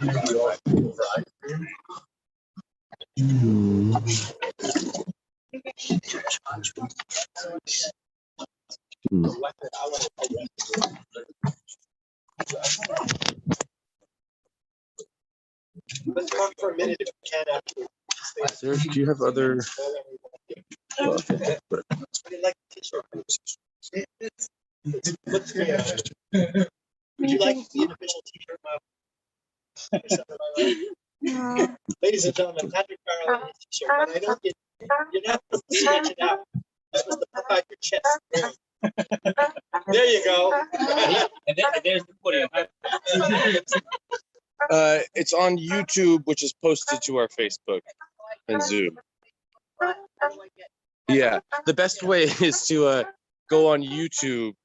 Let's talk for a minute if we can after. Serge, do you have other? Would you like a t-shirt? Would you like to see an official t-shirt? Ladies and gentlemen, Patrick Farrell in his t-shirt, but I don't get, you're not supposed to stretch it out. You're supposed to puff out your chest. There you go. And there's the podium. It's on YouTube, which is posted to our Facebook and Zoom. Yeah, the best way is to go on YouTube,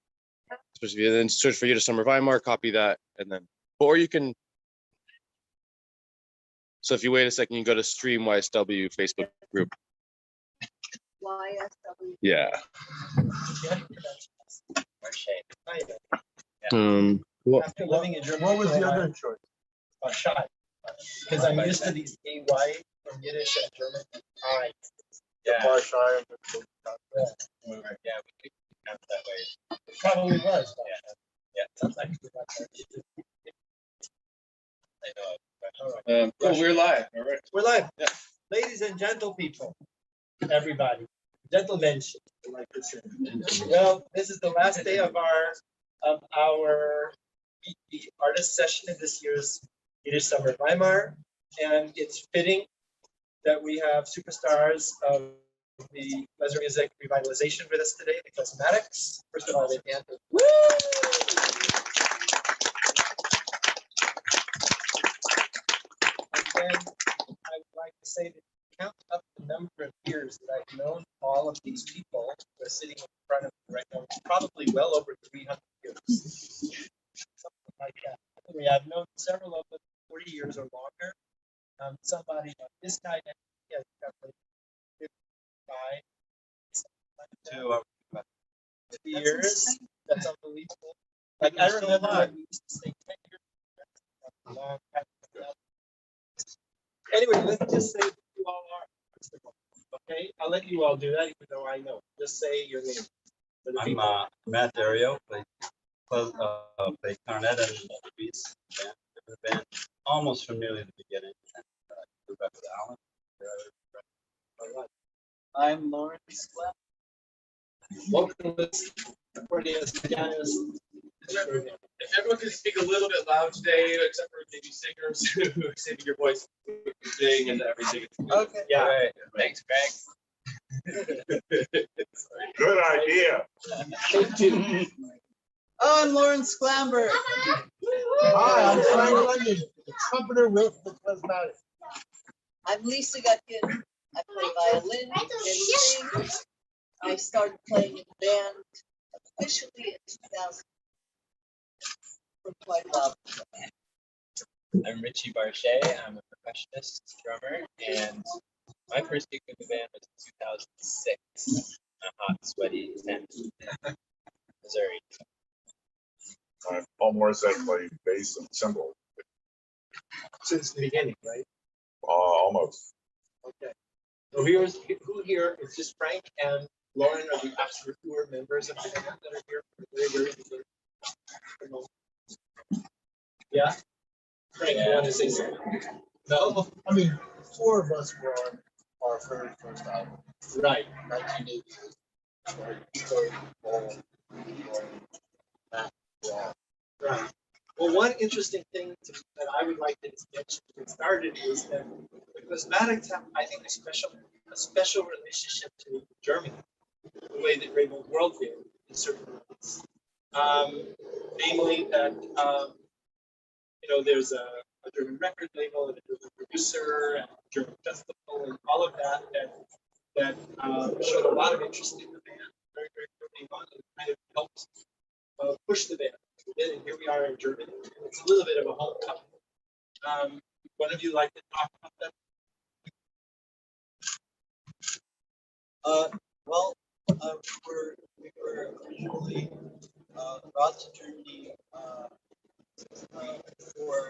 especially, and then search for Yiddishsummer Weimar, copy that, and then, or you can. So if you wait a second, you can go to Stream YSW Facebook group. YSW. Yeah. After living in Germany, what was the other choice? Shot. Because I'm used to these AY from Yiddish and German. Yeah. Bar shy. Yeah, we could have it that way. It probably was. Yeah, sounds like I know. Cool, we're live. All right. We're live. Yeah. Ladies and gentle people, everybody, gentlemen, like to say. Well, this is the last day of our the artist session in this year's Yiddishsummer Weimar, and it's fitting that we have superstars of the Klezmer music revitalization with us today, the Klezmatics. First of all, they hand. Woo! And then I would like to say that count up the number of years that I've known all of these people who are sitting in front of me right now. It's probably well over 300 years. Something like that. Anyway, I've known several of them 40 years or longer. Somebody, this guy, yeah, 55, 2 years. That's unbelievable. Like I remember when we used to say 10 years. That's a long time. Anyway, let's just say who you all are. Okay, I'll let you all do that, even though I know. Just say your name. I'm Matt Dario, play clarinet and the beats band almost from nearly the beginning. And grew up with Alan. I'm Lawrence Glenn. Vocalist, accordionist, pianist. If everyone can speak a little bit loud today, except for maybe singers who saving your voice, sing and everything. Okay. Yeah. Right. Thanks, Greg. Good idea. I'm Lawrence Glamberg. Hi, I'm Frank London, the trumpeter with the Klezmatics. I'm Lisa Gutkin. I play violin and sing. I started playing in the band officially in 2000. For quite a while. I'm Richie Barchet. I'm a percussionist, drummer, and my first gig with the band was in 2006. A hot, sweaty tent, Missouri. I'm Paul Morris. I play bass and cymbal. Since the beginning, right? Almost. Okay. So who here is just Frank and Lauren are the absolute core members of the band that are here from the very beginning. Yeah. Frank, you want to say something? No. I mean, 4 of us were on our very first album, Right. 1988. Right. Well, one interesting thing that I would like to mention to get started is that the Klezmatics have, I think, a special relationship to Germany, the way that Rainbow World did in certain ways. Namely that there's a German record label and a German producer and a German festival and all of that showed a lot of interest in the band very, very early on and kind of helped push the band. And here we are in Germany. It's a little bit of a homecoming. One of you like to talk about that? We were originally brought to Germany for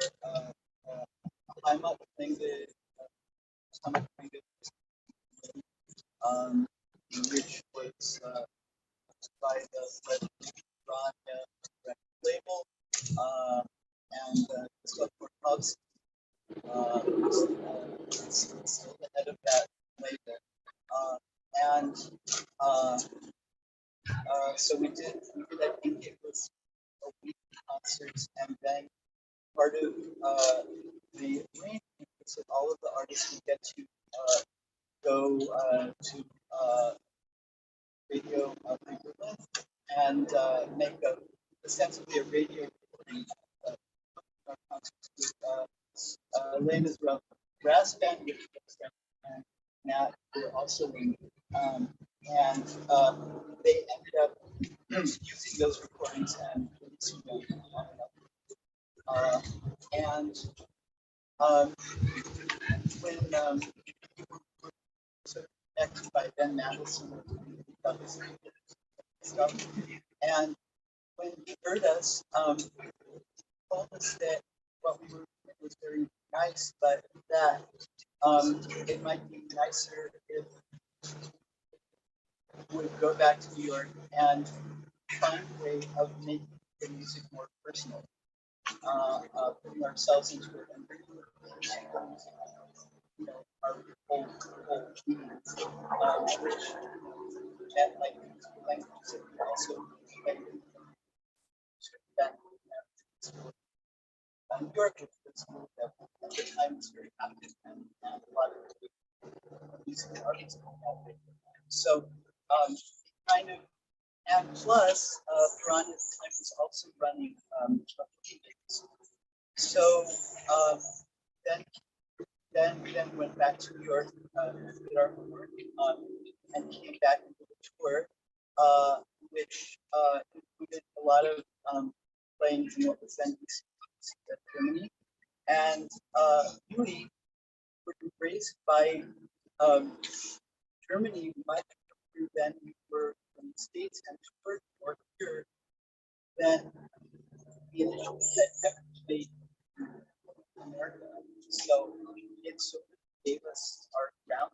I'm up playing the stomach playing which was by the Ron label, and it's got more pubs. It's still the head of that label, and so we did. I think it was a week of concerts, and then part of the arrangement was that all of the artists would get to go to radio Berlin and make ostensibly a radio recording of our concerts with Elena's brass band, which was and Matt were also in, and they ended up using those recordings and releasing them. And when so connected by Ben Madison about his stuff, and when he heard us, he told us that what we were doing was very nice, but that it might be nicer if we would go back to New York and find a way of making the music more personal. Putting ourselves into it and bringing our whole beings, which and like languages that we also that New York is that at the time was very active and a lot of music artists happening. So kind of. And plus, Piranha at the time was also running meetings. So then went back to New York, did our homework, and came back into the tour, which included a lot of playing in what was then Germany. And we were embraced by Germany much more than we were in the States, and toured more here than the initial set ever made in America. So it sort of gave us our ground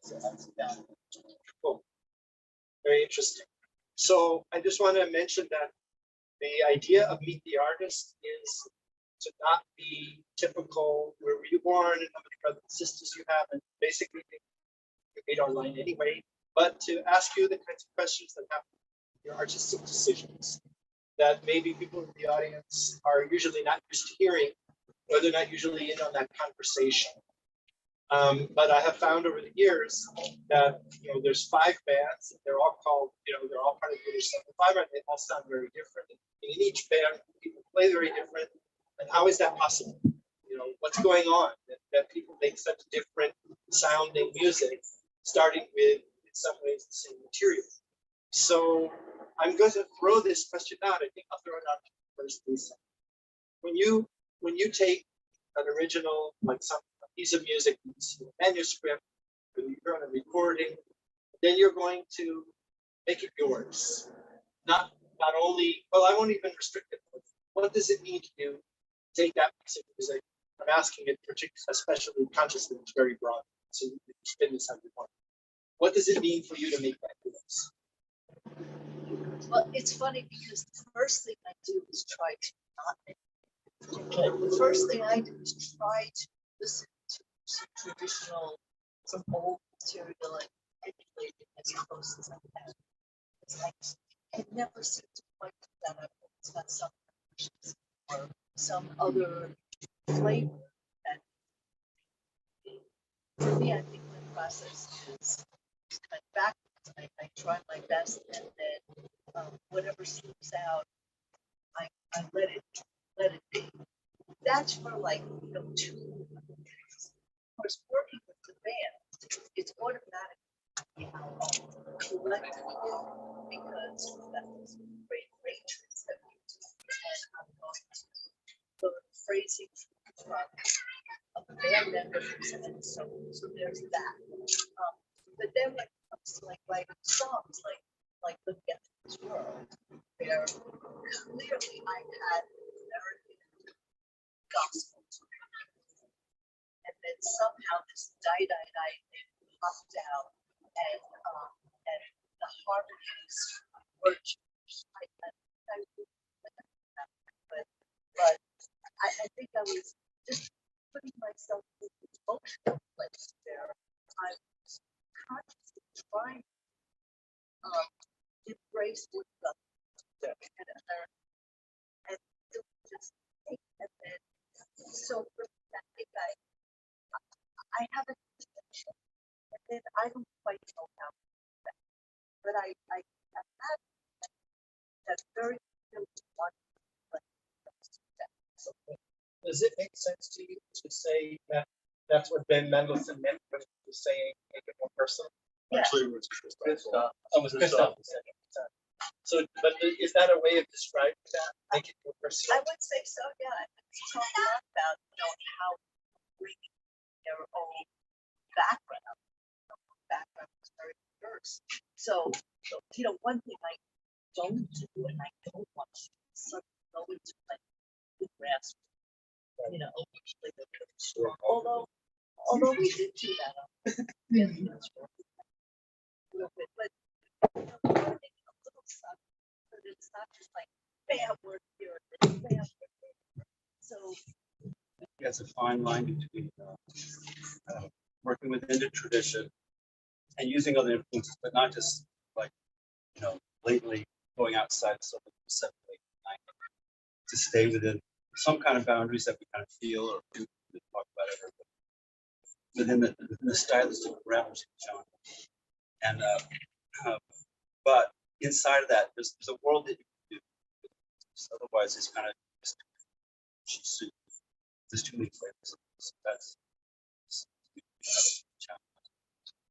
as a band. Cool. Very interesting. So I just want to mention that the idea of Meet the Artist is to not be typical where were you born and how many brothers and sisters you have, and basically you read online anyway, but to ask you the kinds of questions that have your artistic decisions that maybe people in the audience are usually not used to hearing, or they're not usually in on that conversation. But I have found over the years that there's 5 bands, they're all called, they're all part of the YSW, and they all sound very different. In each band, people play very different. And how is that possible? What's going on that people make such different sounding music, starting with, in some ways, the same material? So I'm going to throw this question out. I think I'll throw it out first, Lisa. When you take an original, like a piece of music, a manuscript, when you're on a recording, then you're going to make it yours. Not only, well, I won't even restrict it. What does it mean to you to take that piece of music? I'm asking it particularly, especially consciously, it's very broad. So you can spin this how you want. What does it mean for you to make that yours? Well, it's funny because the first thing I do is try to not make it. The first thing I do is try to listen to some traditional, some old material and manipulate it as close as I can. It's like it never seems to quite do that. I've always got some versions or some other flavor. And for me, I think the process is kind of backwards. I try my best, and then whatever slips out, I let it be. That's for like 2. Of course, working with the band, it's automatic, collectively, because that's great arrangements that we do, and I'm going to learn phrasing from the band members, and so there's that. But then when it comes to like writing songs, like Living At This World, where clearly I had American gospel somehow this thing popped out, and the harmonies were changed. But I think I was just putting myself in the emotional place there. I was consciously trying to embrace with them. And it was just, and then, so for that, I have a connection, and then I don't quite know how to do that. But I have had that very one. Does it make sense to you to say that that's what Ben Mendelsohn meant when he was saying make it more personal? Yeah. Actually, it was Christoph. Oh, it was Christoph who said it. So, but is that a way of describing that? Make it more I personal? would say so, yeah. We talk a lot about, how bring their own background. Background is very diverse. So, one thing I don't do and I don't want to suddenly go into like the grass, usually they're pretty strong. Although we did do that on a little bit, but learning a little stuff, but it's not just like bam word here, bam word there. So It's a fine line between working within the tradition and using other influences, but not just like, blatantly going outside of something separately, to stay within some kind of boundaries that we kind of feel or do talk about it, within the stylistic parameters of the genre. And but inside of that, there's a world that you can do. Otherwise, it's kind of just there's too many flavors. So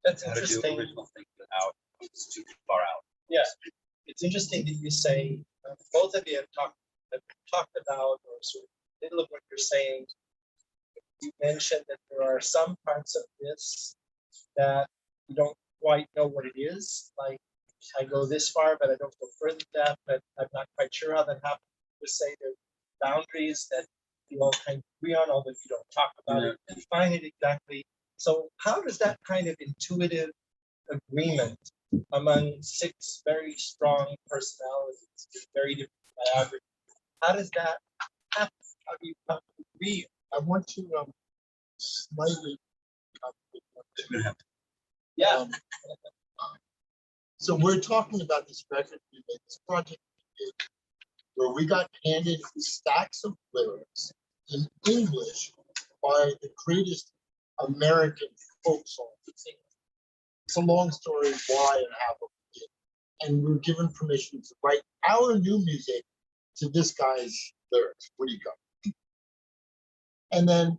that's how to do interesting. original things without it's too far out. Yeah, it's interesting that you say both of you have talked about, or sort of middle of what you're saying. You mentioned that there are some parts of this that you don't quite know what it is. Like I go this far, but I don't go further than that. But I'm not quite sure how that happened. You say there's boundaries that you all kind of agree on, although you don't talk about it, define it exactly. So how does that kind of intuitive agreement among 6 very strong personalities, with very different biographies, how does that happen? How do you come to agree? I want to slightly. Yeah. So we're talking about this record we made, this project we did, where we got handed stacks of lyrics in English by the greatest American folk song singer. It's a long story why and how we did. And we were given permission to write our new music to this guy's lyrics, Woody Guthrie. And then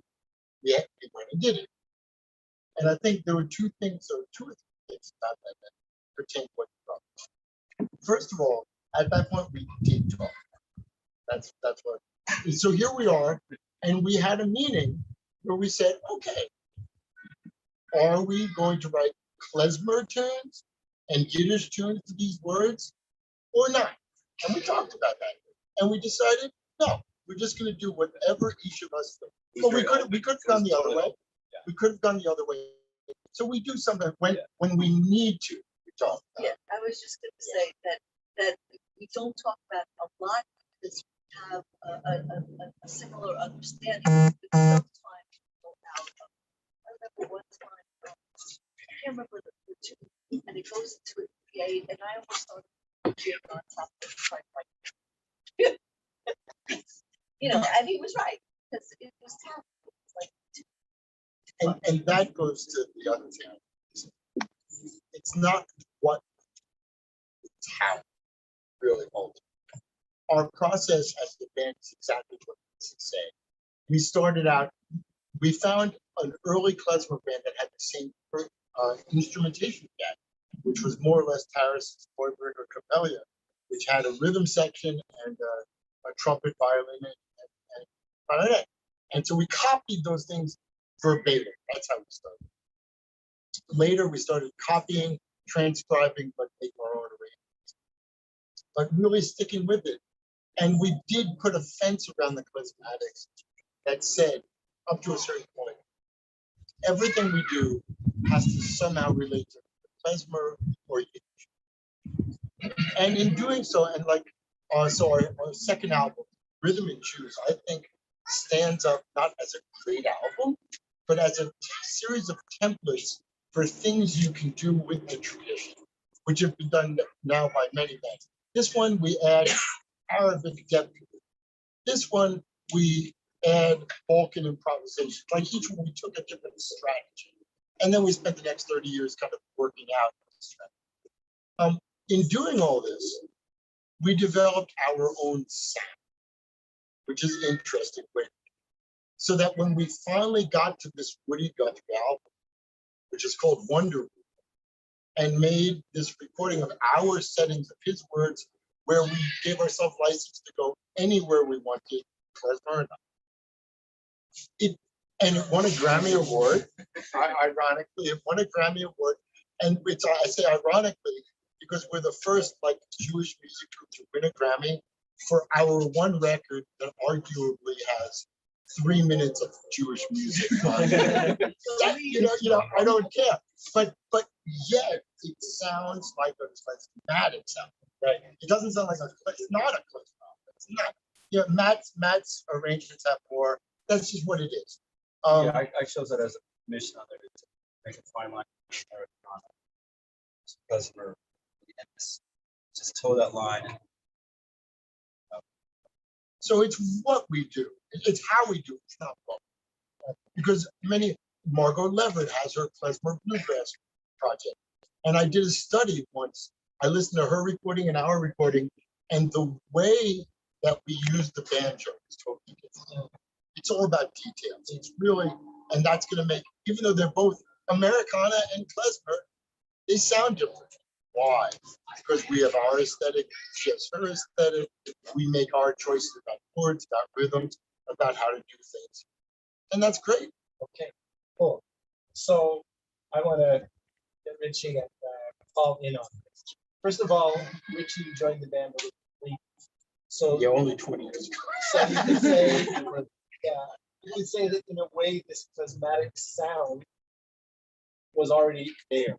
we went and did it. And I think there were 2 things, or 2 or 3 things about that that pertain to what you brought. First of all, at that point we did talk. That's what. So here we are, and we had a meeting where we said, okay, are we going to write klezmer tunes and Yiddish tunes to these words or not? And we talked about that, and we decided, no, we're just going to do whatever each of us thinks. But we could have gone the other way. We could have gone the other way. So we do something when we need to. We talk. yeah, I was just going to say that we don't talk about a lot because we have a similar understanding. But sometimes we go out. I remember one time, I can't remember the tune, and it goes into a PA, and I almost started jigging on top of it, like, and he was right because it was tough. And that goes to the other thing. It's not what, it's how really ultimately. Our process as the band is exactly what this is saying. We started out, we found an early klezmer band that had the same instrumentation again, which was more or less Taras, Hoiberg, or Capella, which had a rhythm section and a trumpet, violin, and clarinet. And so we copied those things verbatim. That's how we started. Later, we started copying, transcribing, but making our own arrangements. But really sticking with it. And we did put a fence around the Klezmatics that said, up to a certain point, everything we do has to somehow relate to klezmer or Yiddish. And in doing so, and like, so our second album, Rhythm and Choose, I think stands up not as a great album, but as a series of templates for things you can do with the tradition, which have been done now by many bands. This one, we add Arabic depth. This one, we add Balkan improvisation. Like each one, we took a different strategy. And then we spent the next 30 years kind of working out the strategy. In doing all this, we developed our own sound, which is interesting. So that when we finally got to this Woody Guthrie album, which is called Wonder Woman, and made this recording of our settings of his words, where we gave ourselves license to go anywhere we wanted, klezmer or not. And it won a Grammy Award. Ironically, it won a Grammy Award, and it's, I say ironically because we're the first like Jewish music group to win a Grammy for our one record that arguably has 3 minutes of Jewish music on it. That, you know, I don't care. But yet it sounds like a Klezmatic sound, right? It doesn't sound like it's not a Klezmatic. It's not. You know, Matt's arrangements have more. That's just what it is. Yeah, I chose that as a mission on there to make a fine line Klezmer, just toe that line. So it's what we do. It's how we do it. It's not what. Because Margot Levitt has her Klezmer Bluegrass project. And I did a study once. I listened to her recording and our recording, and the way that we use the banjo is totally different. It's all about details. It's really, and that's going to make, even though they're both Americana and klezmer, they sound different. Why? Because we have our aesthetic, she has her aesthetic. We make our choices about chords, about rhythms, about how to do things. And that's great. Okay, cool. So I want to get Richie and Paul in on this. First of all, Richie joined the band a little late. So Yeah, only 20 years ago. So you could say, yeah, you could say that in a way, this Klezmatic sound was already there.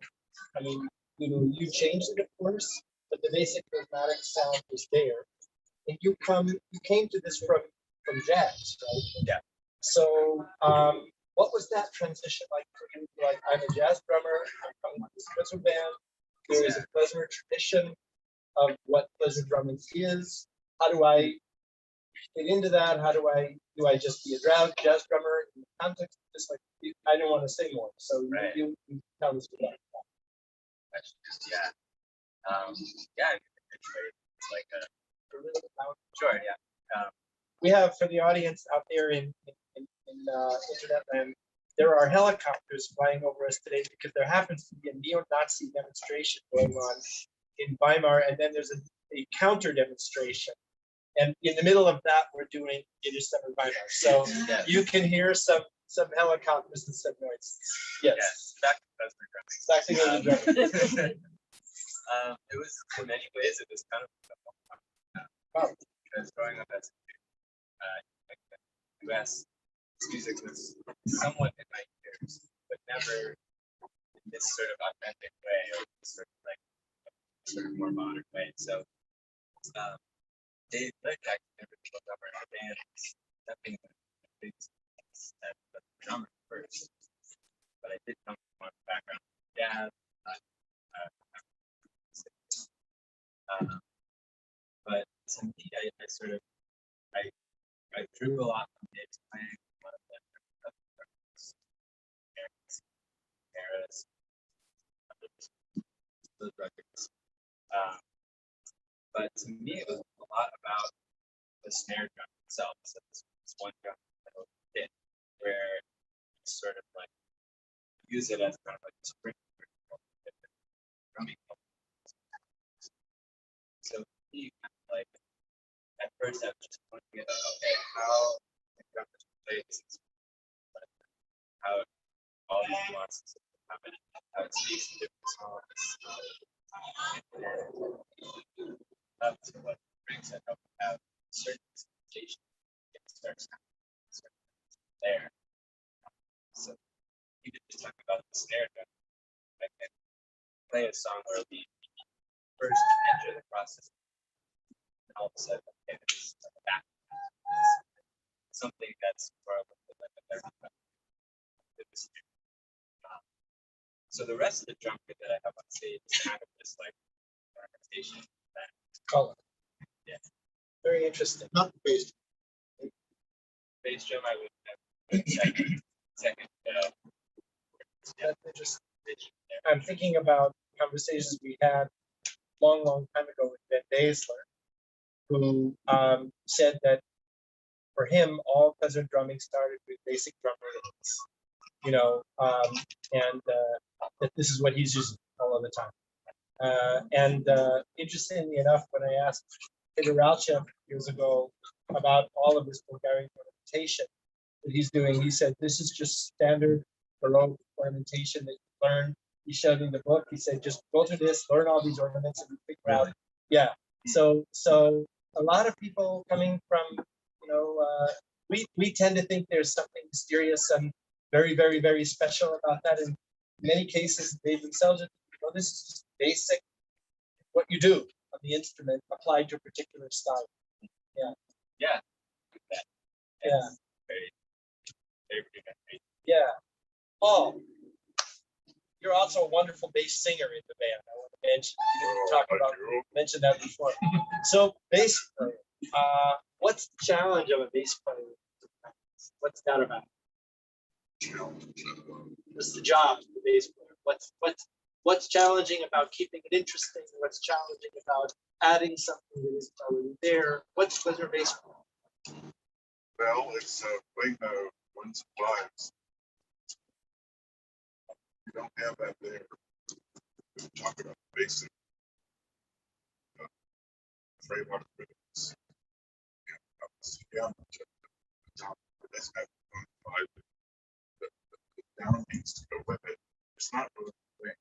I mean, you know, you changed it, of course, but the basic Klezmatic sound was there. And you came to this from jazz, right? Yeah. So, what was that transition like for you? Like, I'm a jazz drummer. I'm coming to this klezmer band. There is a klezmer tradition of what klezmer drumming is. How do I get into that? How do I just be a jazz drummer in the context of just like, I don't want to say more. So Right. you tell us about that. Yeah. Yeah. It's like a sure. Yeah. We have, for the audience out there in internet land, there are helicopters flying over us today because there happens to be a neo-Nazi demonstration going on in Weimar, and then there's a counter demonstration. And in the middle of that, we're doing Yiddish Summer Weimar. So Yes. you can hear some helicopters and some noises. Yes. Yes. Back to klezmer drumming. Back to the drumming. It was in many ways it was kind of because growing up as like the U.S. music was somewhat in my ears, but never in this sort of authentic way or sort of like sort of more modern way. So Dave Jack never took over in the band, stepping in the big step of the drummer first. But I did come from a background of jazz. But to me, I sort of I drew a lot from Dave's playing. One of the eras, those records. But to me, it was a lot about the snare drum itself. So this one drum that I did, where you sort of like use it as kind of like a spring drumming. So you kind of like at first I was just looking at okay, how the drum plays, how all these nuances happen, how it speaks to different songs. And that's what brings it up to have certain expectations. It starts there. So he did talk about the snare drum. I can play a song where we first enter the process, and all of a sudden, okay, it's back. Something that's more of a so the rest of the drum kit that I have on stage is kind of just like ornamentation. Color. Yeah. Very interesting. Not the bass. Bass drum I would have second That's interesting. I'm thinking about conversations we had long time ago with Ben Daisler, who said that for him, all pleasant drumming started with basic drum rhythms, you know, and that this is what he's using all of the time. And interestingly enough, when I asked Peter Rauchev years ago about all of this Bulgarian ornamentation that he's doing, he said, this is just standard Baroque ornamentation that you learn. He showed me the book. He said, just go to this, learn all these ornaments, and figure out. Yeah. So a lot of people coming from, you know, we tend to think there's something mysterious and very special about that. In many cases, they themselves are, you know, this is just basic what you do on the instrument applied to a particular style. Yeah. Yeah. Yeah. Very rudimentary. Yeah. Paul, you're also a wonderful bass singer in the band. I want to mention, you didn't talk Thank about, you. mention that before. So bass player, what's the challenge of a bass player? What's that about? What's the job of the bass player? What's challenging about keeping it interesting? What's challenging about adding something that is already there? What's your bass player? Well, it's playing the ones and fives. You don't have that there. We talk about basic framework rhythms. Yeah, the top of this have five. The down needs to go with it. It's not really the thing.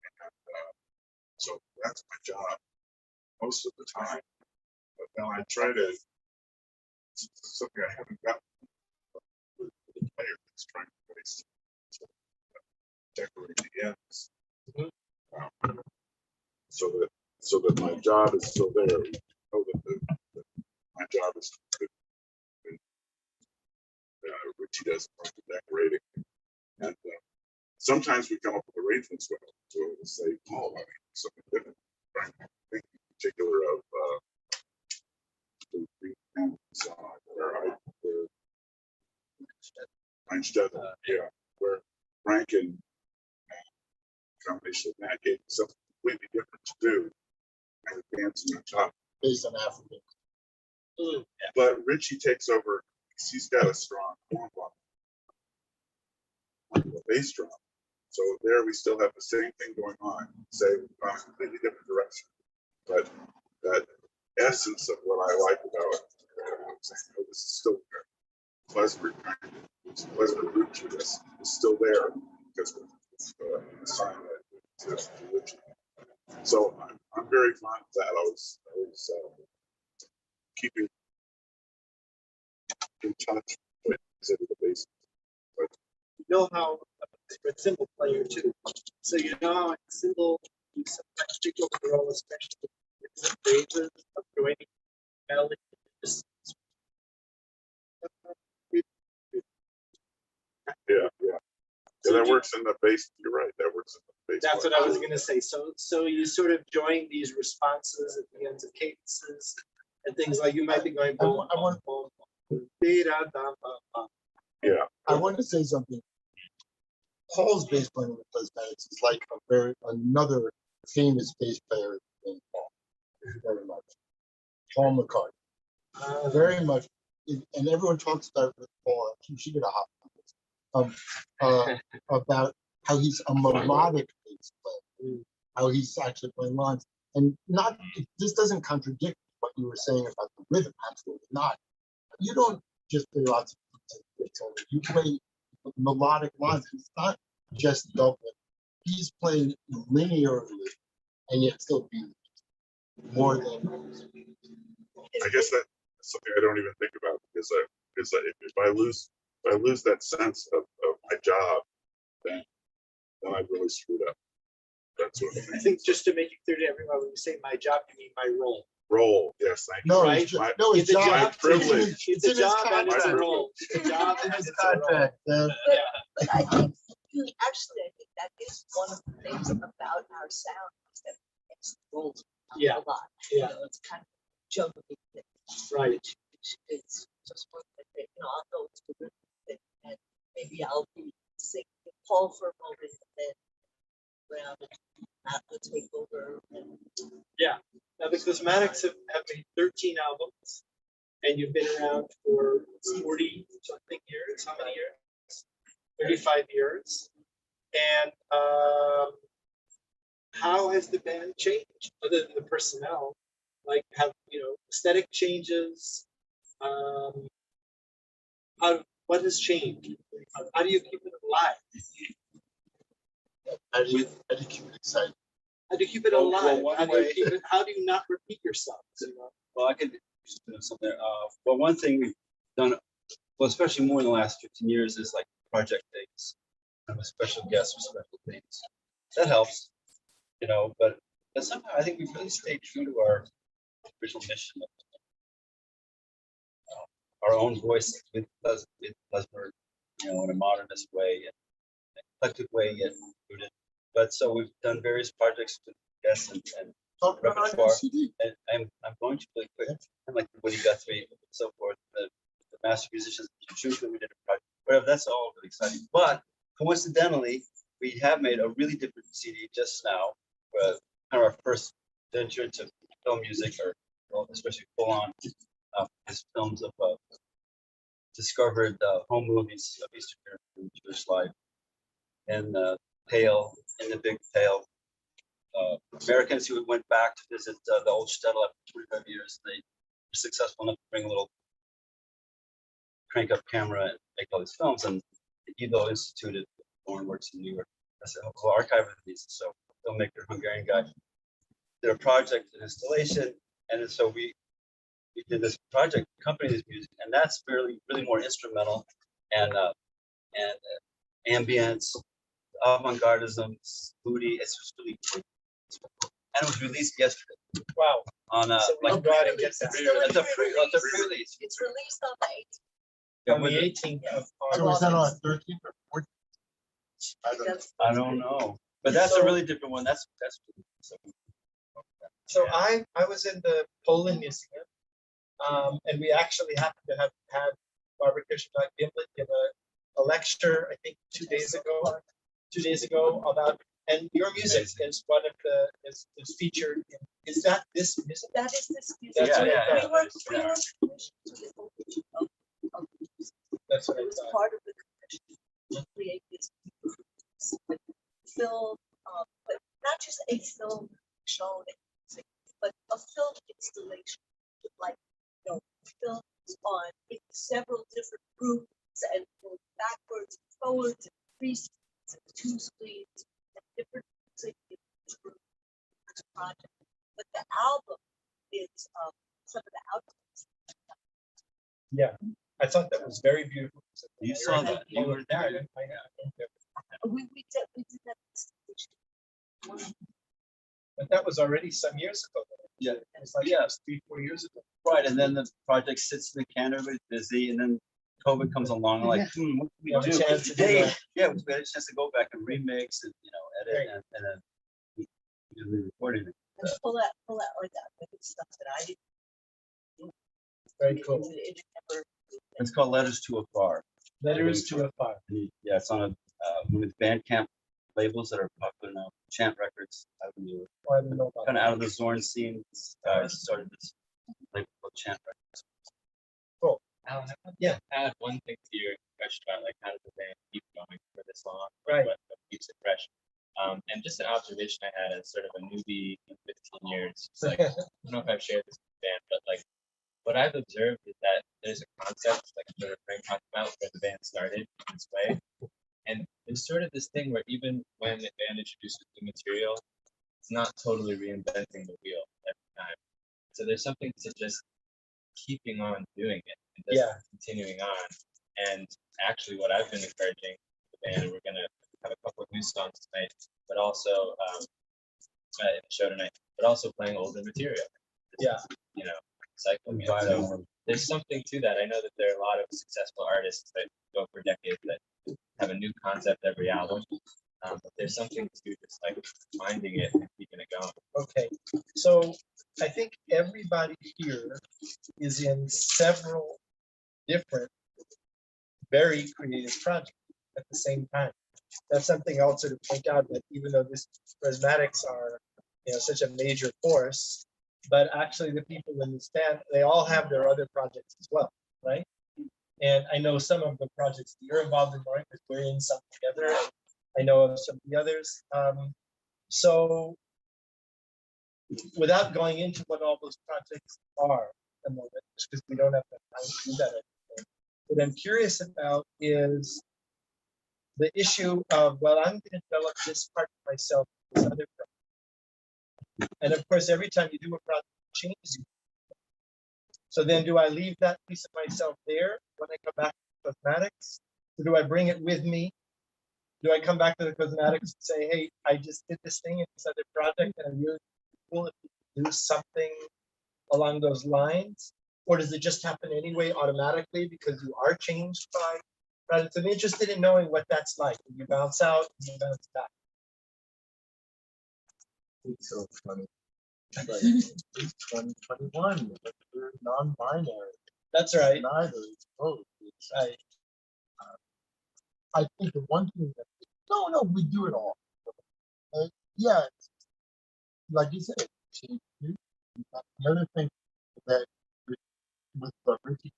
And, so that's my job most of the time. But then I try to, something I haven't gotten with the player that's trying to place, decorate the ends. So that my job is still there. You know that my job is to Richie does most of the decorating. And sometimes we come up with arrangements with him. So we'll say, oh, I mean, something different. Right? I think in particular of the green song where Einstein, yeah, where Frank and combination of that gave something completely different to do and advancing on top. Based on African. But Richie takes over because he's got a strong form on the bass drum. So there we still have the same thing going on, say on a completely different direction. But that essence of what I like about it, saying, oh, this is still there. Klezmer root to this is still there because of the sign that it's religion. So I'm very fond of that. I was keeping in touch with the basics. But You know how you're a cymbal player too. So you know how a cymbal sometimes take over the role, especially in the phases of joining melody. yeah, that works in the bass. You're right. That works in the bass. That's what I was going to say. So you sort of join these responses at the ends of cadences and things like you might be going. I want Yeah. I want to say something. Paul's bass playing with Klezmatics is like another famous bass player in Paul. Very much. Paul McCartney. Very much. And everyone talks about it with Paul. You should get a hot about how he's a melodic bass player. How he's actually playing lines. And not this doesn't contradict what you were saying about the rhythm. Absolutely not. You don't just play lots of you play melodic lines. It's not just doubling. He's playing linearly and yet still being more than. I guess that's something I don't even think about because if I lose that sense of my job, then I really screwed up. That's what I think just to make it clear to everyone, when you say my job, you mean my role. role. Yes, thank you. No, Right. it's, no, it's It's a job. job. privilege. It's a in his job and it's a contract. role. It's a job and His it's a role. contract, But I think, actually, I think that is one of the things about our sound, is that it's rolled Yeah. a lot. Yeah. You know, it's kind of juggling thing. Right. It's just one thing, you know, I'll go to the thing and maybe I'll be singing Paul for a moment and then around and that will take over. And Now the Klezmatics have made 13 albums, and you've been around for 40 something years. How many years? 35 years. And how has the band changed, other than the personnel? Like, have aesthetic changes? What has changed? How do you keep it alive? How do you keep it exciting? How do you keep it Well, alive? one How do you way- keep it? How do you not repeat yourselves? Well, I could do something there. Well, one thing we've done, well, especially more in the last 15 years, is like project dates. I'm a special guest for special dates. That helps, but somehow I think we've really stayed true to our original mission of our own voice with Klezmer, in a modernist way and an eclectic way, yet rooted. But so we've done various projects with guests and Talk about our new repertoire. CD. And I'm going to really quick, and like Woody Guthrie and so forth, the master musicians, we did a project, whatever, that's all really exciting. But coincidentally, we have made a really different CD just now, kind of our first venture into film music, or especially full on his films of discovered home movies of Eastern European Jewish life, and Pale, in the Big Pale. Americans who went back to visit the old shtetl after 25 years, they were successful enough to bring a little crank up camera and make all these films. And the Evo Institute, Lauren works in New York, as a whole archive of these. So filmmaker, Hungarian guy, did a project, an installation, and so we did this project, accompany this music, and that's really more instrumental and ambience, avant-gardism, moody. It's just really good. And it was released yesterday. Wow. On So we can go out and get that. it's a pre-release. It's released on the 8th. On the 18th of So was that on August. 13th or 14th? I don't know. I don't know, but that's a really different one. That's So I was in the Poland Museum, and we actually happened to have had Barbara Kirschenbach-Gimlet give a lecture, I think 2 days ago about, and your music is one of the, is featured in, is that this music? That is this music. That's what I yeah, thought. We were commissioned to the whole of music. That's what I It was thought. part of the commission to create this film, but not just a film shown, but a film installation, like, films on several different groups and going backwards and forwards and 3 screens and 2 screens and different music in each group project. But the album is some of the outcomes. Yeah, I thought that was very beautiful. You saw that. You were there. We did that installation. But that was already some years ago. Yeah. It was like Yeah. 3-4 years ago. Right, and then the project sits in the can, everybody's busy, and then COVID comes along, like, what can we You have a do? chance to do Hey, that. yeah, we had a chance to go back and remix and, edit Right. and then we do the recording. And pull out like that, like it's stuff that I didn't. Very cool. It never. It's called Letters to Afar. Letters to a Fire. Yeah, it's on one of the Bandcamp labels that are popular now, Chant Records. I don't know, Oh, I don't know about kind of that. out of the Zorn scene, started this label called Chant Records. Alan, Yeah. add one thing to your question about like how does the band keep going for this long? Right. What keeps it fresh? And just an observation I had as sort of a newbie in 15 years. It's like, I don't know if I've shared this with the band, but like what I've observed is that there's a concept, like sort of Frank talked about, where the band started in this way. And there's sort of this thing where even when the band introduces new material, it's not totally reinventing the wheel every time. So there's something to just keeping on doing it and just Yeah. continuing on. And actually what I've been encouraging the band, and we're gonna have a couple of new songs tonight, but also in the show tonight, but also playing older material. Yeah. You know, cycling. So there's something to that. I know that there are a lot of successful artists that go for decades that have a new concept every album. But there's something to just like finding it and keeping it going. Okay, so I think everybody here is in several different, very creative projects at the same time. That's something also to point out, that even though this Klezmatics are, such a major force, but actually the people in this band, they all have their other projects as well, right? And I know some of the projects that you're involved in, Mark, because we're in some together. And I know of some of the others. So without going into what all those projects are at the moment, because we don't have the time to do that anymore, what I'm curious about is the issue of, well, I'm going to develop this part myself, this other project. And of course, every time you do a project, it changes you. So then do I leave that piece of myself there when I come back to Klezmatics? Or do I bring it with me? Do I come back to the Klezmatics and say, hey, I just did this thing in this other project and I'm really cool if you do something along those lines? Or does it just happen anyway automatically because you are changed by projects? I'm interested in knowing what that's like. When you bounce out and you bounce back. It's so funny. But it's 2021, but we're non-binary. That's right. Neither is both. It's, I think the one thing that, no, we do it all. Yeah, like you said, the other thing that with the Ricky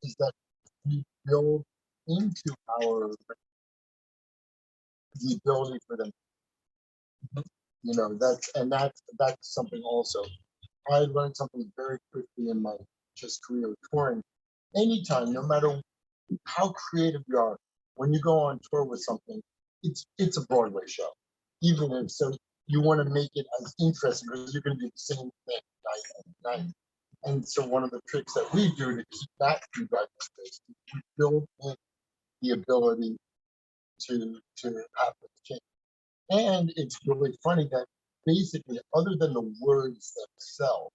is that we build into our the ability for them. That's something also. I learned something very quickly in my just career of touring. Anytime, no matter how creative you are, when you go on tour with something, it's a Broadway show. Even if so, you want to make it as interesting because you're going to do the same thing night and night. And so one of the tricks that we do to keep that feedback space, we build in the ability to have the change. And it's really funny that basically, other than the words themselves,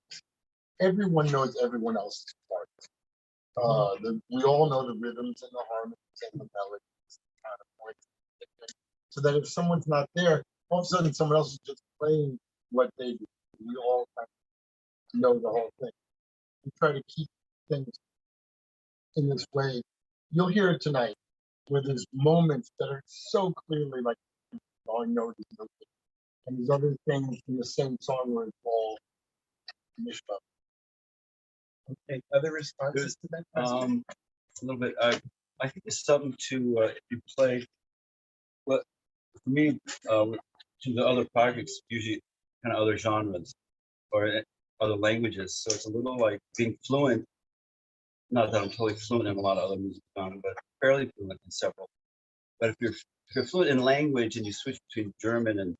everyone knows everyone else's part. We all know the rhythms and the harmonies and the melodies, kind of points. So that if someone's not there, all of a sudden someone else is just playing what they do. We all kind of know the whole thing. We try to keep things in this way. You'll hear it tonight, where there's moments that are so clearly like, all you know, and there's other things in the same song where it's all mixed up. Okay, other responses to that question? A little bit. I think it's something to if you play. Well, for me, to the other projects, usually kind of other genres or other languages. So it's a little like being fluent. Not that I'm totally fluent in a lot of other music genres, but fairly fluent in several. But if you're fluent in language and you switch between German and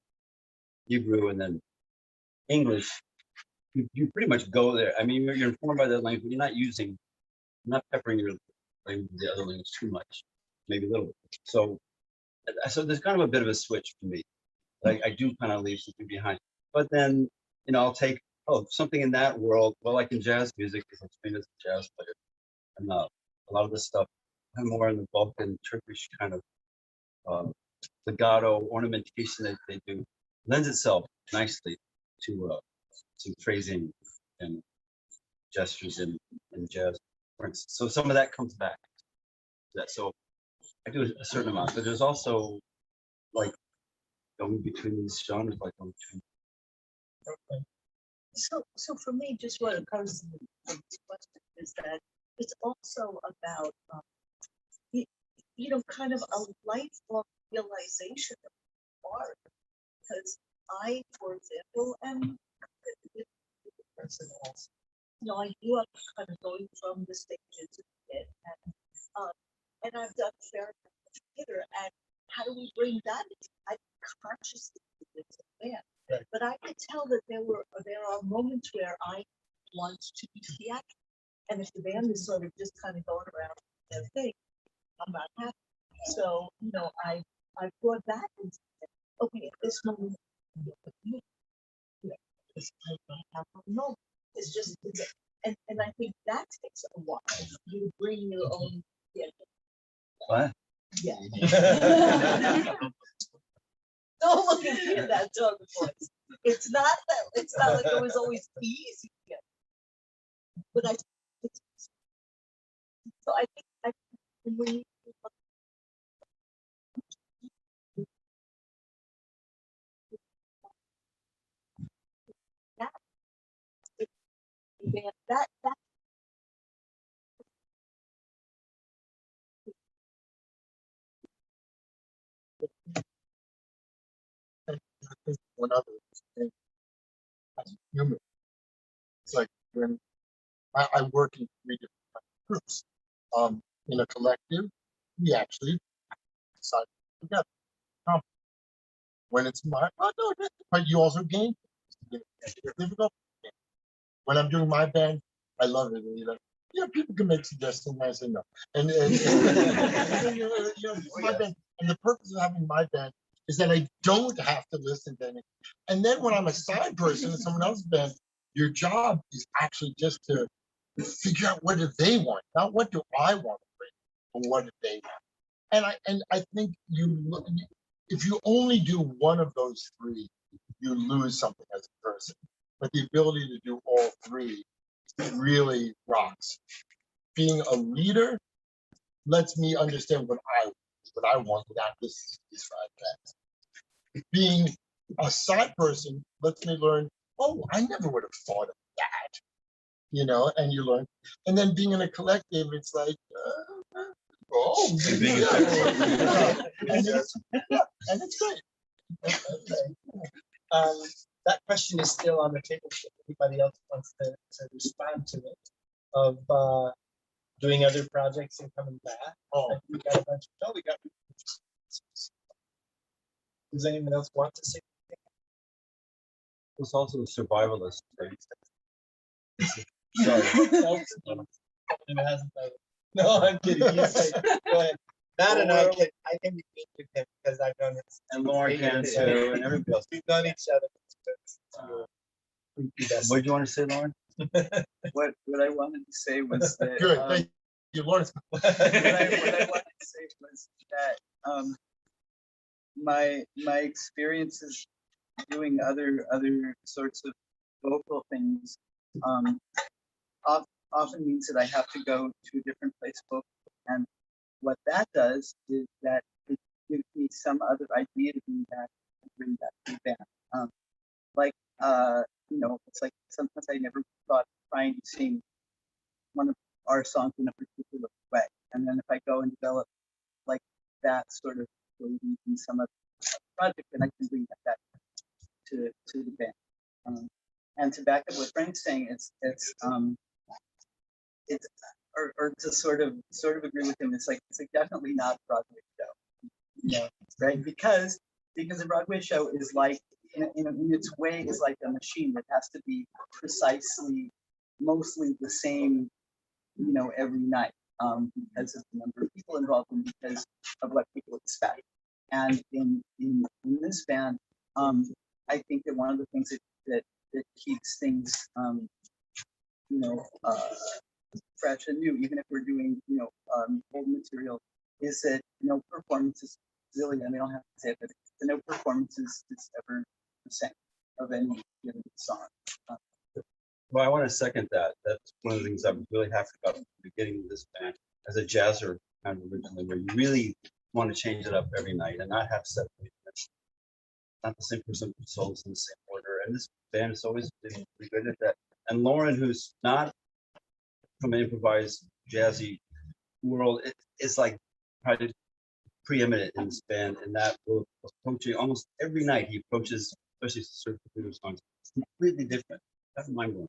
Hebrew and then English, you pretty much go there. I mean, you're informed by that language, but you're not peppering your language with the other language too much, maybe a little bit. So there's kind of a bit of a switch for me. Like I do kind of leave something behind, but then I'll take something in that world. Well, like in jazz music, because I'm trained as a jazz player, and a lot of this stuff, I'm more in the Balkan Turkish kind of legato ornamentation that they do lends itself nicely to phrasing and gestures in jazz, for instance. So some of that comes back. So I do a certain amount, but there's also like going between these genres, like going between. Okay. So for me, just what occurs to me from this question is that it's also about, kind of a lifelong realization of art. Because I, for example, am a person also. I grew up kind of going from the stages to the pit, and I've done fair amount of theater. And how do we bring that? I consciously did it band. Right. But I could tell that there are moments where I want to be theatrical, and if the band is sort of just kind of going around their thing, I'm not happy. So, I brought that and said, okay, at this moment, this might have a moment. It's just, and I think that takes a while. You bring your own, What? yeah. Don't look at me in that tone of voice. It's not like it was always easy. But so I think we that And I think one other thing, as a human, it's like when I work in 3 different groups. In a collective, we actually decide together. When it's my, oh no, but you also gain. It's difficult. When I'm doing my band, I love it. You know, yeah, people can make suggestions. And I say no. And my band. And the purpose of having my band is that I don't have to listen to anything. And then when I'm a side person in someone else's band, your job is actually just to figure out what do they want, not what do I want to bring, but what do they want. And I think if you only do one of those three, you lose something as a person. But the ability to do all three really rocks. Being a leader lets me understand what I want without this five. Being a side person lets me learn, oh, I never would have thought of that, and you learn. And then being in a collective, it's like, oh, yeah. And it's great. That question is still on the table. If anybody else wants to respond to it, of doing other projects and coming back. Oh, we got a bunch. No, we got. Does anyone else want to say? It's also a survivalist. Sorry. No, I'm kidding. You say, go ahead. Matt and I can be mean with him because I've done it. And Lauren can too, and everybody else. We've done each other. What did you want to say, Lauren? What I wanted to say was that good. Thank you, Lawrence. what I wanted to say was that my experiences doing other sorts of vocal things often means that I have to go to a different place vocally, and what that does is that it gives me some other idea to bring that to the band. It's like sometimes I never thought of trying to sing one of our songs in a particular way, and then if I go and develop like that sort of in some other project, then I can bring that to the band. And to back up what Frank's saying, it's or to sort of agree with him, it's like definitely not a Broadway show, right? Because a Broadway show is like in its way is like a machine that has to be precisely mostly the same, every night, because of the number of people involved and because of what people expect. And in this band, I think that one of the things that keeps things fresh and new, even if we're doing old material, is that no performance is really, I don't have to say it, but no performance is ever the same of any given song. Well, I want to second that. That's one of the things I'm really happy about at the beginning of this band as a jazzer kind of originally, where you really want to change it up every night and not have set movements. Not the same person who solos in the same order. And this band has always been pretty good at that. And Lauren, who's not from an improvised jazzy world, it is like probably preeminent in this band, and that will approaching almost every night. He approaches, especially certain computer songs, it's completely different. That's mind blowing.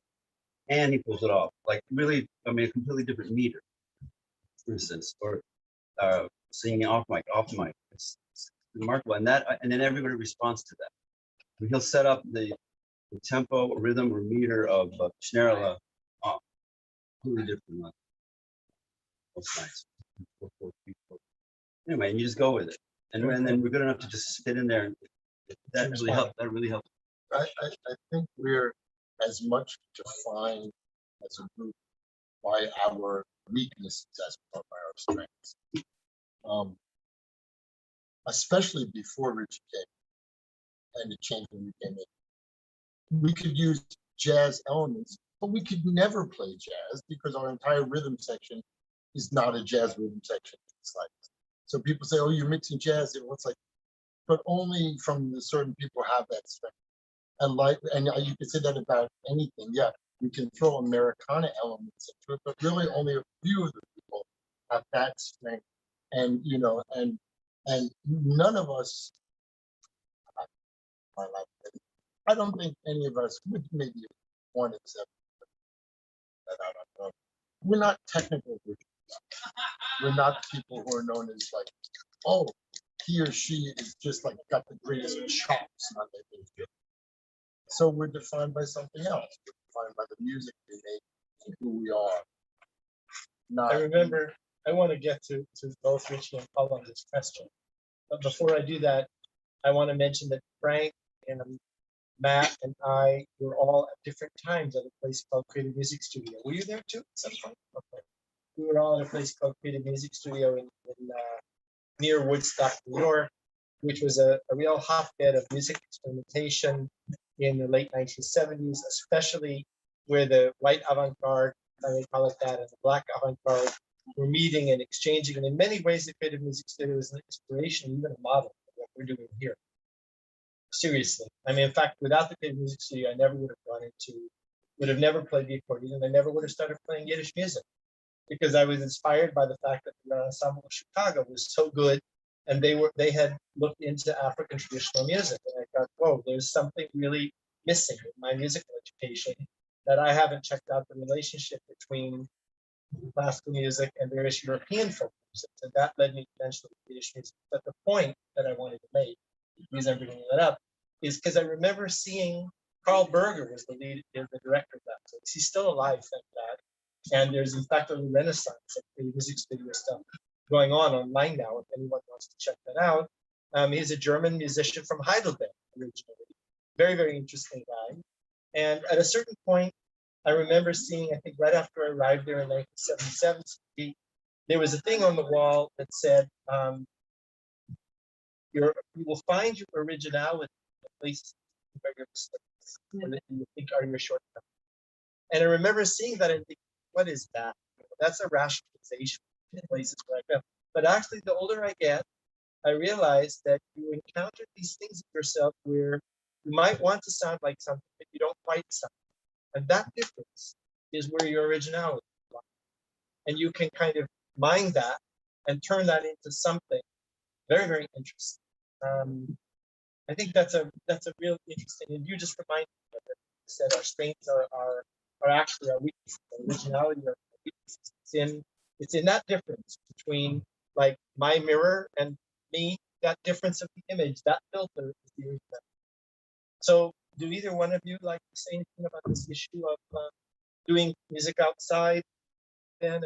And he pulls it off, like really, a completely different meter, for instance, or singing off mic. It's remarkable, and then everybody responds to that. He'll set up the tempo, or rhythm, or meter of Schnerla off, completely different. That's nice. anyway, and you just go with it. And then we're good enough to just fit in there. That really helped. That really helped. I think we're as much defined as a group by our weaknesses as by our strengths. Especially before Richie came and the change when we came in. We could use jazz elements, but we could never play jazz because our entire rhythm section is not a jazz rhythm section. It's like, so people say, oh, you're mixing jazz. And it's like, but only from the certain people have that strength. And you can say that about anything. Yeah, you can throw Americana elements into it, but really only a few of the people have that strength. And and none of us, I don't think any of us, with maybe one exception, we're not technical. We're not people who are known as like, oh, he or she is just like got the greatest chops. Not that big deal. So we're defined by something else. We're defined by the music we make and who we are. Not I remember, I want to get to both Richie and Paul on this question. But before I do that, I want to mention that Frank and Matt and I were all at different times at a place called Creative Music Studio. Were you there too at some point? Okay. We were all at a place called Creative Music Studio in near Woodstock, New York, which was a real hotbed of music experimentation in the late 1970s, especially where the white avant-garde, I may call it that, and the black avant-garde were meeting and exchanging. And in many ways, the Creative Music Studio is an inspiration, even a model of what we're doing here. Seriously. I mean, in fact, without the Creative Music Studio, I never would have never played the accordion, and I never would have started playing Yiddish music, because I was inspired by the fact that the ensemble of Chicago was so good, and they had looked into African traditional music, and I thought, whoa, there's something really missing in my musical education, that I haven't checked out the relationship between classical music and various European folk music, and that led me eventually to Yiddish music. But the point that I wanted to make, the reason I'm bringing that up, is because I remember seeing Carl Berger was the director of that place. He's still alive, thank God. And there's in fact a renaissance of the music studio stuff going on online now, if anyone wants to check that out. He's a German musician from Heidelberg originally. Very, very interesting guy. And at a certain point, I remember seeing, I think right after I arrived there in 1977, there was a thing on the wall that said, you will find your originality in places where your mistakes and that you think are your shortcomings. And I remember seeing that and thinking, what is that? That's a rationalization in places where I go. But actually, the older I get, I realize that you encounter these things in yourself where you might want to sound like something, but you don't quite sound. And that difference is where your originality lies. And you can kind of mine that and turn that into something very, very interesting. I think that's a real interesting, and you just reminded me of it. You said our strengths are actually our weaknesses. Our originality are our weaknesses. It's in that difference between like my mirror and me, that difference of the image, that filter is the original. So do either one of you like to say anything about this issue of doing music outside then?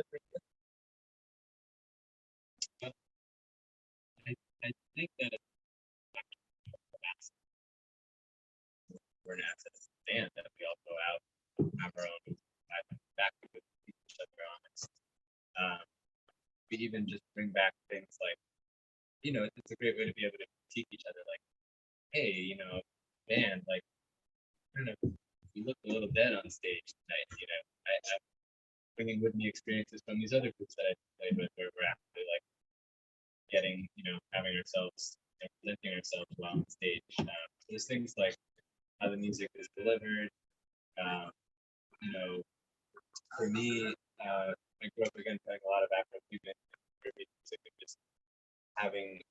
I think that we're an asset as a band, that we all go out, have our own back to keep each other honest. We even just bring back things like, it's a great way to be able to critique each other, like, hey, band, like, I don't know, you look a little dead on stage tonight, I'm bringing with me experiences from these other groups that I played with, where we're actually like getting, having ourselves, presenting ourselves well on stage. So there's things like how the music is delivered. For me, I grew up again playing a lot of Afro-Cuban music, and just having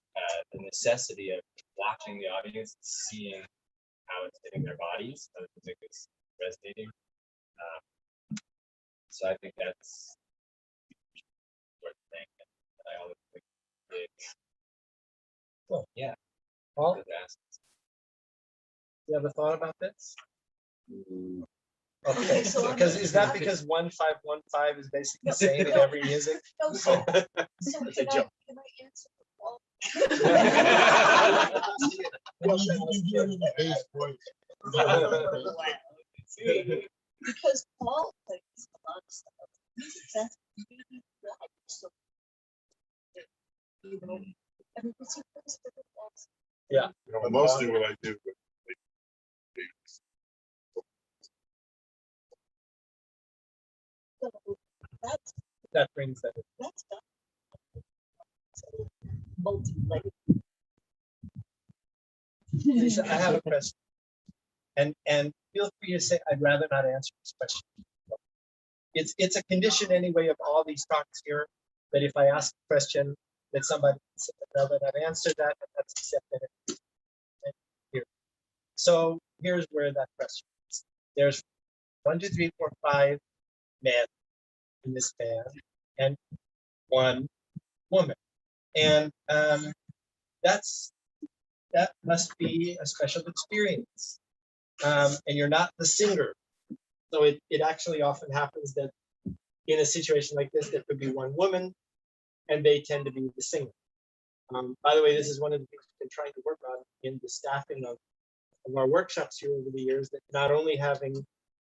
the necessity of watching the audience, seeing how it's hitting their bodies, how the music is resonating. So I think that's the sort of thing that I always think is. Cool. Yeah. Paul, you have a thought about this? Okay, because is that because 1515 is basically the same in every music? No, so It's a can I joke. answer the You do it in a bass voice. Because Paul plays a lot of stuff. That's really right. So, you know, I mean, it's supposed to be awesome. Yeah. But mostly what I do with So that's That brings that. that's not so multi-layered. Lisa, I have a question. And feel free to say, I'd rather not answer this question. It's a condition anyway of all these talks here, that if I ask a question, that somebody can say, I'd rather not answer that, and that's accepted here. So here's where that question is. There's 1, 2, 3, 4, 5 men in this band and 1 woman. And that must be a special experience. And you're not the singer. So it actually often happens that in a situation like this, there could be 1 woman and they tend to be the singer. By the way, this is one of the things we've been trying to work on in the staffing of our workshops here over the years, that not only having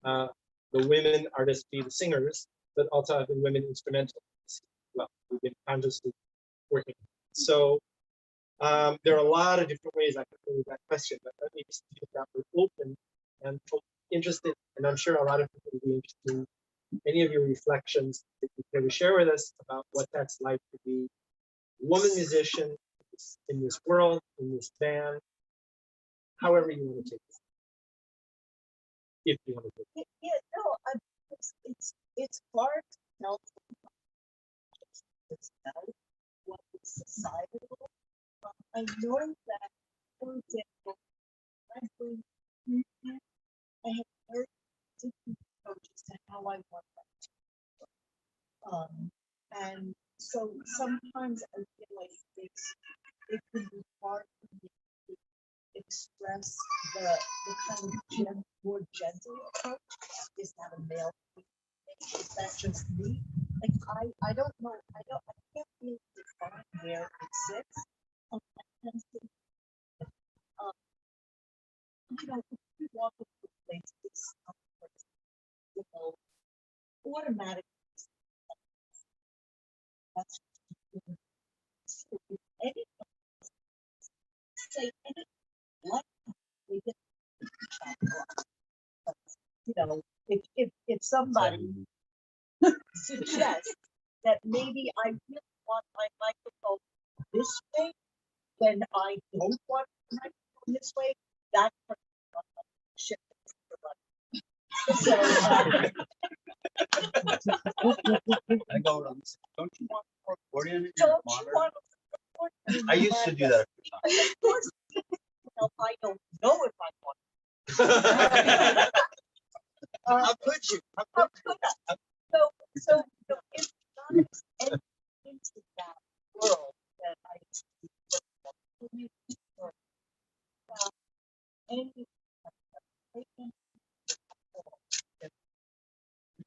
the women artists be the singers, but also having women instrumentalists. Well, we've been consciously working. So there are a lot of different ways I could answer that question, but let me just see if that was open and interested, and I'm sure a lot of people will be interested in any of your reflections that you can share with us about what that's like to be a woman musician in this world, in this band, however you want to take it. If you want to take it. Yeah, no, it's hard to tell what is societal. I know that, for example, I have very different approaches to how I want that. And so sometimes I feel like it can be hard for me to express the kind of more gentle approach is to have a male. Is that just me? Like I don't know. I can't really define where it sits. I tend to, you know, if you walk into a place, it's you know, automatic. That's any say any like we get, you know, if somebody suggests that maybe I really want my microphone this way when I don't want my microphone this way, that's shit. So I go, don't you want more accordion in your don't you monitor? want I used to do that. Of course, well, I don't know if I want. How could you? How could you? So it's not into that world that I any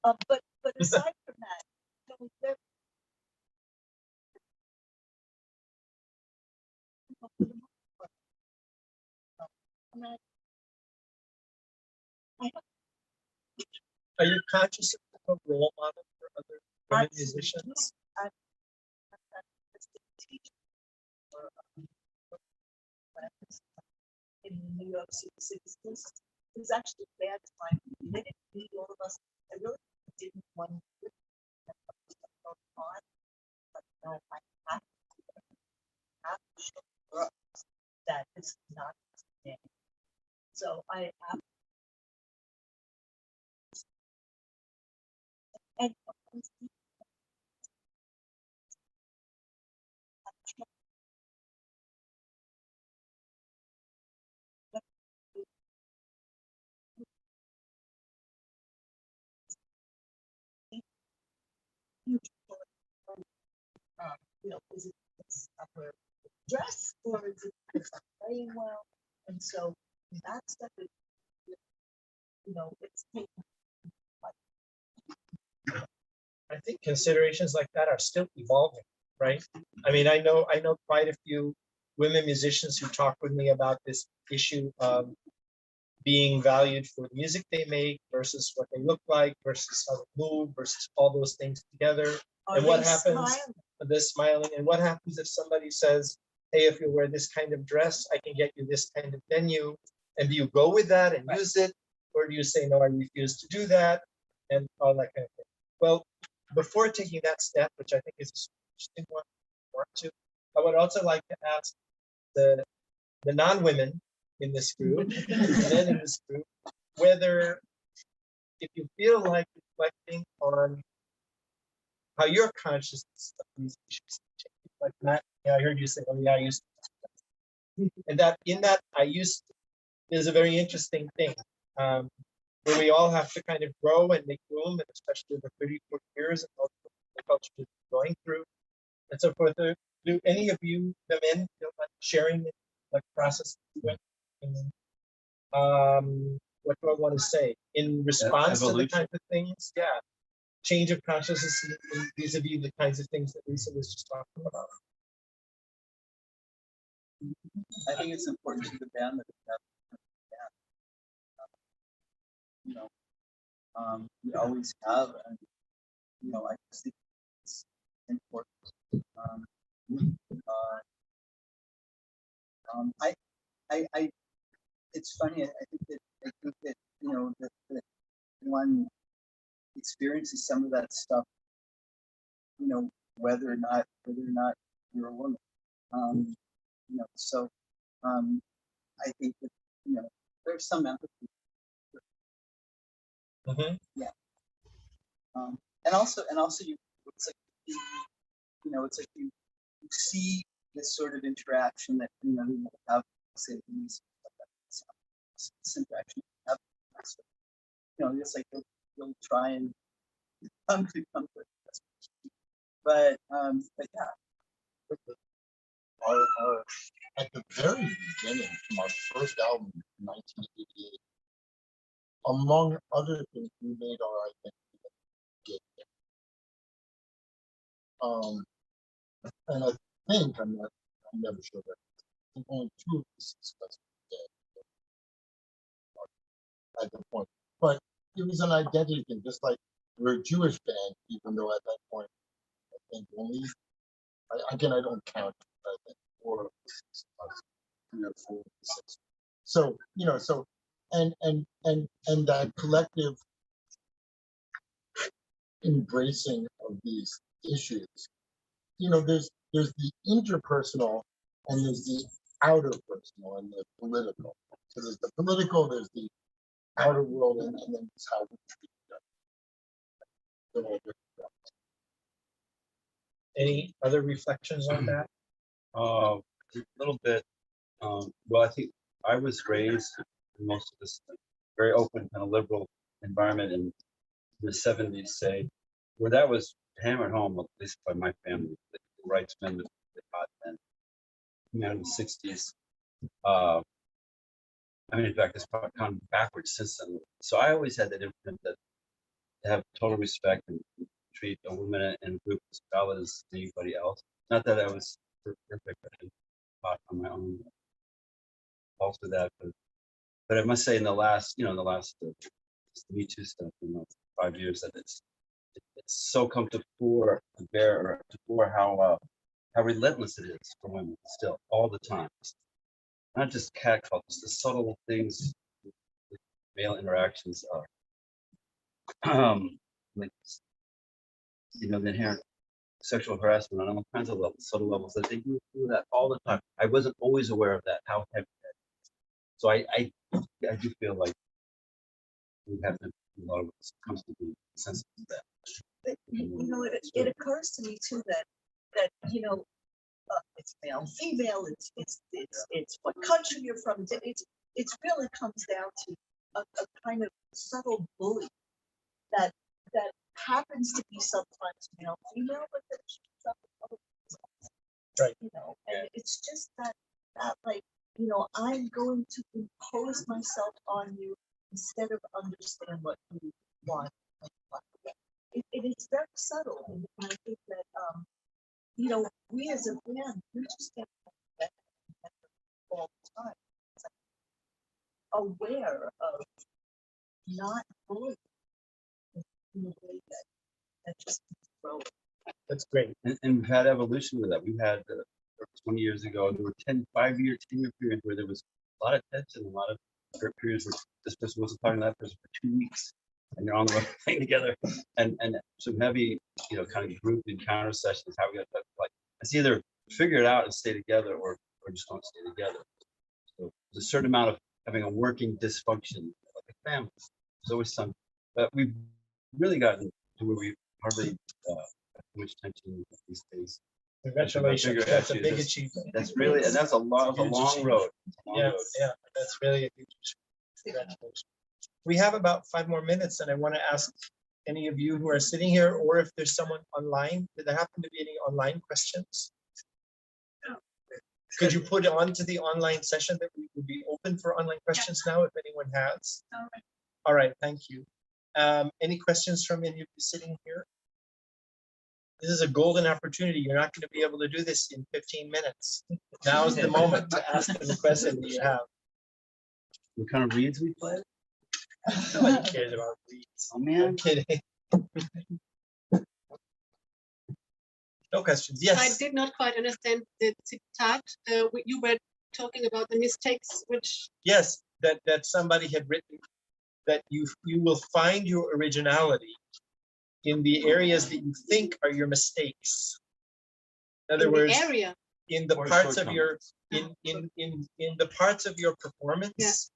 but aside from that, so there, Are you conscious of a role model for other women Absolutely. musicians? I'm teaching for in New York City. It was actually a bad time. They didn't need all of us. I really didn't want to on, but no, I have to show her that it's not today. So I have and you know, is it upper dress or is it playing well? And so that stuff is, you know, it's taken. I think considerations like that are still evolving, right? I mean, I know quite a few women musicians who talk with me about this issue of being valued for the music they make versus what they look like versus how they move versus all those things together. And what happens, the smiling, and what happens if somebody says, hey, if you wear this kind of dress, I can get you this kind of venue. And do you go with that and use it? Or do you say, no, I refuse to do that? And all that kind of thing. Well, before taking that step, which I think is an interesting one, I would also like to ask the non-women in this group, the men in this group, whether if you feel like reflecting on how your consciousness of these issues change. Like Matt, yeah, I heard you say, oh yeah, I used to. And that in that I used to is a very interesting thing. Where we all have to kind of grow and make room, and especially the 34 years and all the culture is going through, and so forth. Do any of you, the men, feel like sharing like process you went? What do I want to say? In response to the kinds of things, yeah, change of consciousness vis-a-vis the kinds of things that Lisa was just talking about. I think it's important to the band that we have. You know, we always have, and you know, I just think it's important. It's funny. I think that you know that one experiences some of that stuff. You know, whether or not you're a woman. You know, so I think that you know there's some empathy. Yeah. And also you, it's like you know, it's like you see this sort of interaction that you know you have, say, these this interaction have, you know, it's like you'll try and come to comfort. But yeah. Our at the very beginning from our first album in 1988, among other things, we made our identity get there. And I think I'm never sure that only two of the six guys were dead at the point. But it was an identity thing, just like we're a Jewish band, even though at that point I think only again I don't count, I think 4 of the 6 of us, 3 or 4 of the 6. So you know, so and that collective embracing of these issues, you know, there's the interpersonal and there's the outer personal and the political. So there's the political, there's the outer world, and then it's how we treat each other. Any other reflections on that? A little bit. Well, I think I was raised in most of this very open, kind of liberal environment in the 70s, say, where that was hammered home, at least by my family, the rights men, the hot men. In the 60s. I mean, in fact, it's kind of backwards since then. So I always had that imprint that to have total respect and treat a woman and a group as well as anybody else. Not that I was perfect, I didn't thought on my own pulse with that, but I must say in the last, you know, the Me Too stuff in the 5 years, that it's so come to bear how relentless it is for women still all the time. Not just catcall, just the subtle things, male interactions like, you know, the inherent sexual harassment on all kinds of levels, subtle levels, that they do that all the time. I wasn't always aware of that, how heavy that is. So I do feel like we have to, a lot of us comes to be sensitive to that. But, you know, it occurs to me too that you know, it's male, female, it's what country you're from. It's really comes down to a kind of subtle bully that happens to be sometimes male, female, but that's Right. you know, and it's just that like, you know, I'm going to impose myself on you instead of understand what you want. It is very subtle, and I think that you know, we as a band, we just get that all the time. It's like aware of not bullying in the way that just growing. That's great. And we've had evolution with that. We've had 20 years ago, there were 5-year, 10-year periods where there was a lot of tension, a lot of periods where this person wasn't talking to that person for 2 weeks, and you're on the road playing together, and some heavy, you know, kind of group encounter sessions. How we got that, like, it's either figure it out and stay together, or just don't stay together. So there's a certain amount of having a working dysfunction, like a family. There's always some, but we've really gotten to where we hardly have too much tension these days. Congratulations. That's a big achievement. That's really, and that's a long road. Yeah, yeah, that's really a huge achievement. Congratulations. We have about 5 more minutes, and I want to ask any of you who are sitting here, or if there's someone online, did there happen to be any online questions? Could you put on to the online session that we would be open for online questions now, if anyone has? All right, thank you. Any questions from any of you sitting here? This is a golden opportunity. You're not going to be able to do this in 15 minutes. Now's the moment to ask them the question that you have. What kind of reeds we play? Nobody cares about reads. Oh man, I'm kidding. No questions. Yes. I did not quite understand the citat. You were talking about the mistakes, which Yes, that somebody had written that you will find your originality in the areas that you think are your mistakes. In other in words, the area. in the Or parts of shortcomings. your in the parts of your performance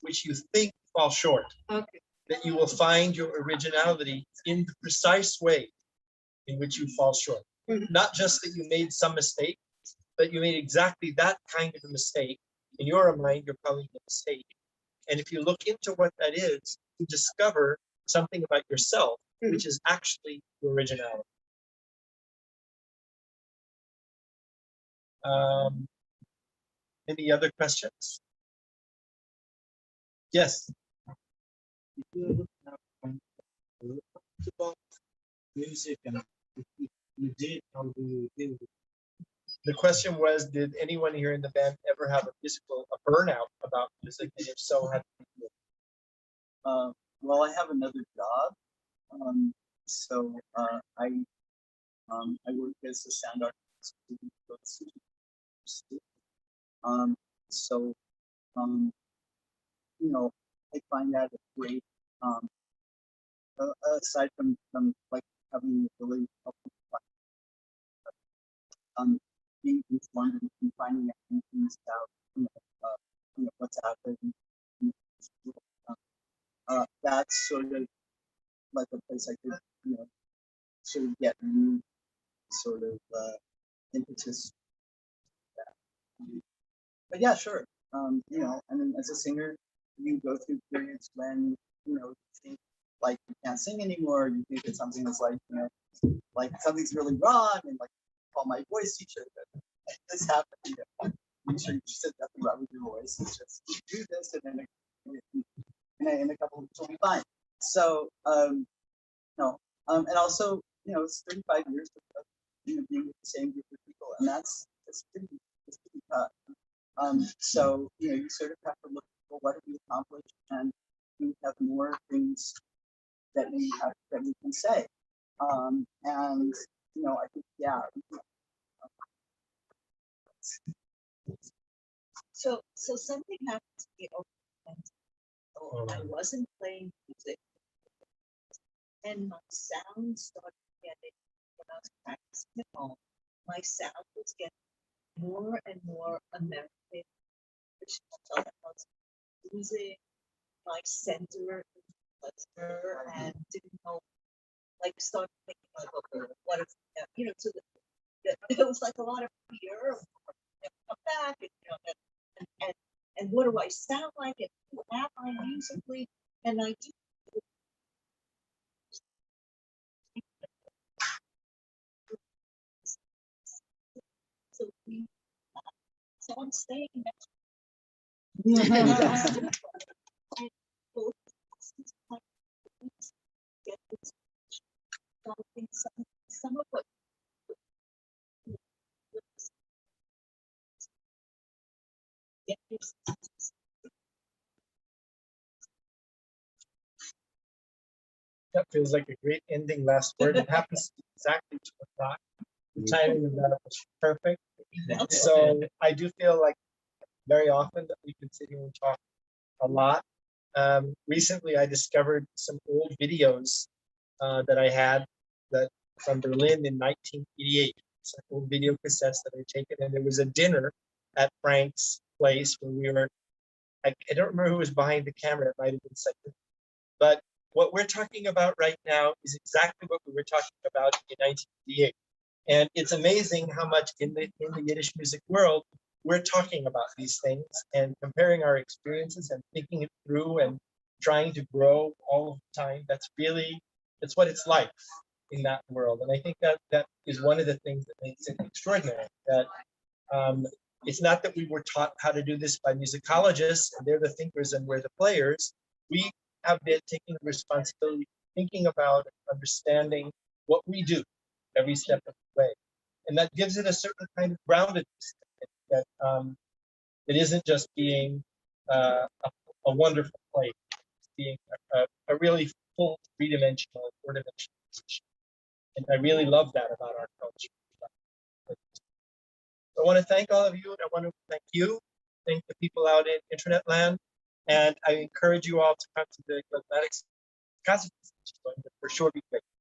which you think fall short, Okay. that you will find your originality in the precise way in which you fall short. Mhm. Not just that you made some mistake, but you made exactly that kind of a mistake. In your mind, you're calling it a mistake. And if you look into what that is, you discover something about yourself, which is actually your originality. Any other questions? Yes. About music and you did, how do you deal with The question was, did anyone here in the band ever have a burnout about music? And if so, how did you do it? Well, I have another job, so I work as a sound artist. So you know, I find that a great aside from like having the ability to help people, being informed and finding out things about what's out there. That's sort of like a place I could sort of get new sort of impetus. But yeah, sure. I mean, as a singer, you go through periods when you think like you can't sing anymore. You think that something is like like something's really wrong, and like call my voice teacher. This happened. I'm sure you said nothing wrong with your voice. It's just you do this, and then in a couple of weeks you'll be fine. So and also it's 35 years of being with the same group of people, and that's pretty tough. So you sort of have to look for what have we accomplished, and we have more things that we can say. And I think So something happened to me over the weekend. So I wasn't playing music, and my sound started getting, when I was practicing at home, my sound was getting more and more American. Which I felt I was losing my center and didn't know, like, started thinking like, okay, what is so it was like a lot of fear of come back, and what do I sound like, and who am I musically, and I do. So I'm staying next. Some of what That feels like a great ending last word. It happens to be exactly 2 o'clock. The timing of that was perfect. So I do feel like very often that we can sit here and talk a lot. Recently, I discovered some old videos that I had that from Berlin in 1988. Some old video cassettes that I'd taken, and there was a dinner at Frank's place where we were. I don't remember who was behind the camera. It might have been second. But what we're talking about right now is exactly what we were talking about in 1988. And it's amazing how much in the Yiddish music world, we're talking about these things and comparing our experiences and thinking it through and trying to grow all the time. That's what it's like in that world. And I think that is one of the things that makes it extraordinary, that it's not that we were taught how to do this by musicologists and they're the thinkers and we're the players. We have been taking the responsibility, thinking about and understanding what we do every step of the way. And that gives it a certain kind of groundedness that it isn't just being a wonderful play, it's being a really full three-dimensional, four-dimensional position. And I really love that about our culture. I want to thank all of you, and I want to thank you, thank the people out in internet land, and I encourage you all to come to the Klezmatics conference. It's going to for sure be great.